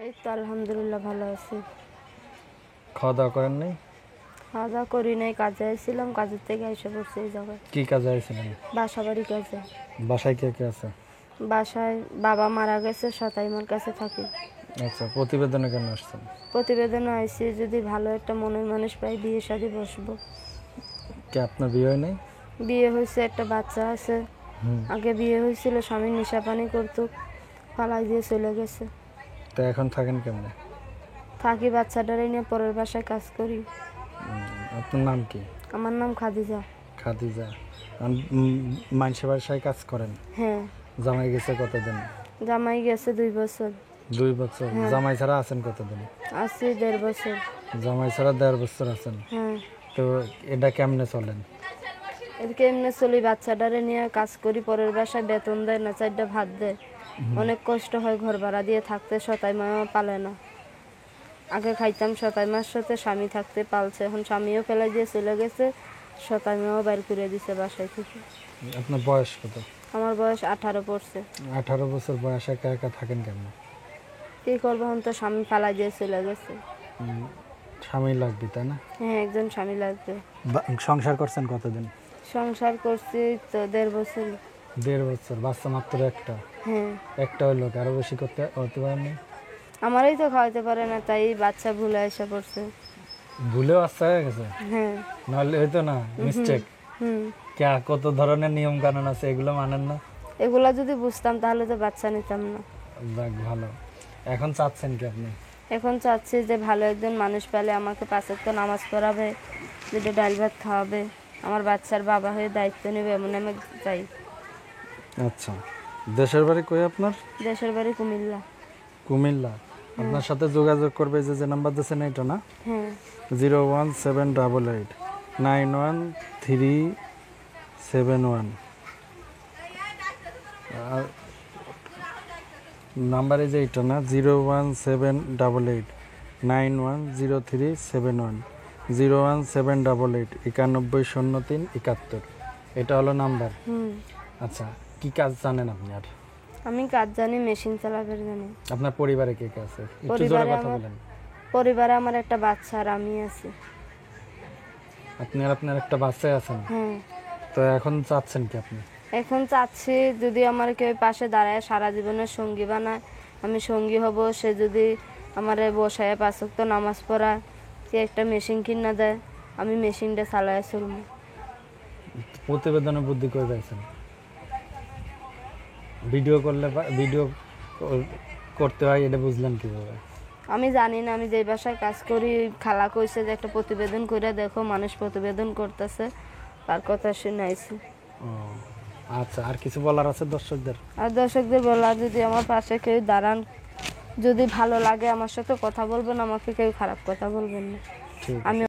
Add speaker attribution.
Speaker 1: এই তো আলহামদুলিল্লাহ ভালো আছি।
Speaker 2: খাওয়া দাওয়া করেন নাই?
Speaker 1: খাওয়া দাওয়া করি নাই, কাজে আসছিলাম, কাজের থেকে এসে পড়ছি এই জায়গায়।
Speaker 2: কি কাজে আইছিলেন?
Speaker 1: বাসা বাড়ি কাজে।
Speaker 2: বাসায় কে কে আছে?
Speaker 1: বাসায় বাবা মারা গেছে, সতাইমার কাছে থাকি।
Speaker 2: আচ্ছা, প্রতিবেদনে কেন আসছেন?
Speaker 1: প্রতিবেদনে আইসি যদি ভালো একটা মনের মানুষ পাই বিয়ে শাদী বসবো।
Speaker 2: কি আপনার বিয়ে হয় নাই?
Speaker 1: বিয়ে হয়েছে, একটা বাচ্চা আছে। আগে বিয়ে হয়েছিল, স্বামী নেশা পানি করতো, পালাই দিয়ে চলে গেছে।
Speaker 2: তো এখন থাকেন কেমনে?
Speaker 1: থাকি বাচ্চাটারে নিয়ে, পরের বাসায় কাজ করি।
Speaker 2: আপনার নাম কি?
Speaker 1: আমার নাম খাদিজা।
Speaker 2: খাদিজা। মানুষের বাসায় কাজ করেন?
Speaker 1: হ্যাঁ।
Speaker 2: জামাই গেছে কতদিন?
Speaker 1: জামাই গেছে 2 বছর।
Speaker 2: 2 বছর? জামাই ছাড়া আছেন কতদিন?
Speaker 1: আছি 1.5 বছর।
Speaker 2: জামাই ছাড়া 1.5 বছর আছেন?
Speaker 1: হ্যাঁ।
Speaker 2: তো এটা কেমনে চলেন?
Speaker 1: এদিকে এমনি চলি, বাচ্চাটারে নিয়ে কাজ করি, পরের বাসায় বেতন দেয় না, 4টা ভাত দেয়। অনেক কষ্ট হয় ঘর ভাড়া দিয়ে থাকতে, সতাই মাও পালে না। আগে খাইতাম সতাই মার সাথে, স্বামী থাকতে পালছে, এখন স্বামীও ফেলে দিয়ে চলে গেছে, সতাই মাও বাইর করে দিছে বাসায় থেকে।
Speaker 2: আপনার বয়স কত?
Speaker 1: আমার বয়স 18 পড়ছে।
Speaker 2: 18 বছর বয়সে একা একা থাকেন কেমন?
Speaker 1: কি করবো, এখন তো স্বামী ফেলা দিয়ে চলে গেছে।
Speaker 2: স্বামী লাগবে তাই না?
Speaker 1: হ্যাঁ, একজন স্বামী লাগবে।
Speaker 2: সংসার করছেন কতদিন?
Speaker 1: সংসার করছি তো 1.5 বছর।
Speaker 2: 1.5 বছর? বাচ্চা মাত্র একটা?
Speaker 1: হ্যাঁ।
Speaker 2: একটা হইলো, আরো বেশি হতে পারেনি?
Speaker 1: আমারই তো খাওয়াতে পারে না, তাই বাচ্চা ভুলে এসে পড়ছে।
Speaker 2: ভুলেও বাচ্চা হয়ে গেছে?
Speaker 1: হ্যাঁ।
Speaker 2: নাহলে হইতো না, মিস্টেক। কত ধরনের নিয়ম কানুন আছে, এগুলো মানেন না?
Speaker 1: এগুলা যদি বুঝতাম তাহলে তো বাচ্চা নিতাম না।
Speaker 2: যাক ভালো। এখন চাচ্ছেন কি আপনি?
Speaker 1: এখন চাচ্ছি যে ভালো একজন মানুষ পেলে আমাকে 5 ওয়াক্ত নামাজ পড়াবে, যেটা ডাল ভাত খাওয়াবে, আমার বাচ্চার বাবা হয়ে দায়িত্ব নেবে, এমন আমি চাই।
Speaker 2: আচ্ছা, দেশের বাড়ি কই আপনার?
Speaker 1: দেশের বাড়ি কুমিল্লা।
Speaker 2: কুমিল্লা? আপনার সাথে যোগাযোগ করবে যে নাম্বার দিয়েছেন এটা না?
Speaker 1: হ্যাঁ।
Speaker 2: 01788 91371। আর নাম্বারে যে এটা না, 01788 910371, 01788 910371, এটা হলো নাম্বার। আচ্ছা, কি কাজ জানেন আপনি? আর
Speaker 1: আমি কাজ জানি, মেশিন চালাতে জানি।
Speaker 2: আপনার পরিবারে কে কে আছে? একটু জোরে কথা বলেন।
Speaker 1: পরিবারে আমার একটা বাচ্চা আর আমি আছি।
Speaker 2: আপনি আর আপনার একটা বাচ্চা আছেন?
Speaker 1: হ্যাঁ।
Speaker 2: তো এখন চাচ্ছেন কি আপনি?
Speaker 1: এখন চাচ্ছি যদি আমার কেউ পাশে দাঁড়ায়, সারা জীবনের সঙ্গী বানায়, আমি সঙ্গী হব। সে যদি আমার বসায় 5 ওয়াক্ত নামাজ পড়া, কে একটা মেশিন কিনা দেয়, আমি মেশিনটা চালায় চলবো।
Speaker 2: প্রতিবেদনে বুদ্ধি করে পাইছেন? ভিডিও করলে ভিডিও করতে হয়, এটা বুঝলেন কিভাবে?
Speaker 1: আমি জানি না, আমি যে বাসায় কাজ করি, খালা কইছে যে একটা প্রতিবেদন করে দেখো, মানুষ প্রতিবেদন করতেছে, তার কথা শুনে আইছি।
Speaker 2: ও আচ্ছা, আর কিছু বলার আছে দর্শকদের?
Speaker 1: আর দর্শকদের বলা, যদি আমার পাশে কেউ দাঁড়ান, যদি ভালো লাগে আমার সাথে কথা বলবেন, আমাকে কেউ খারাপ কথা বলবেন না। আমি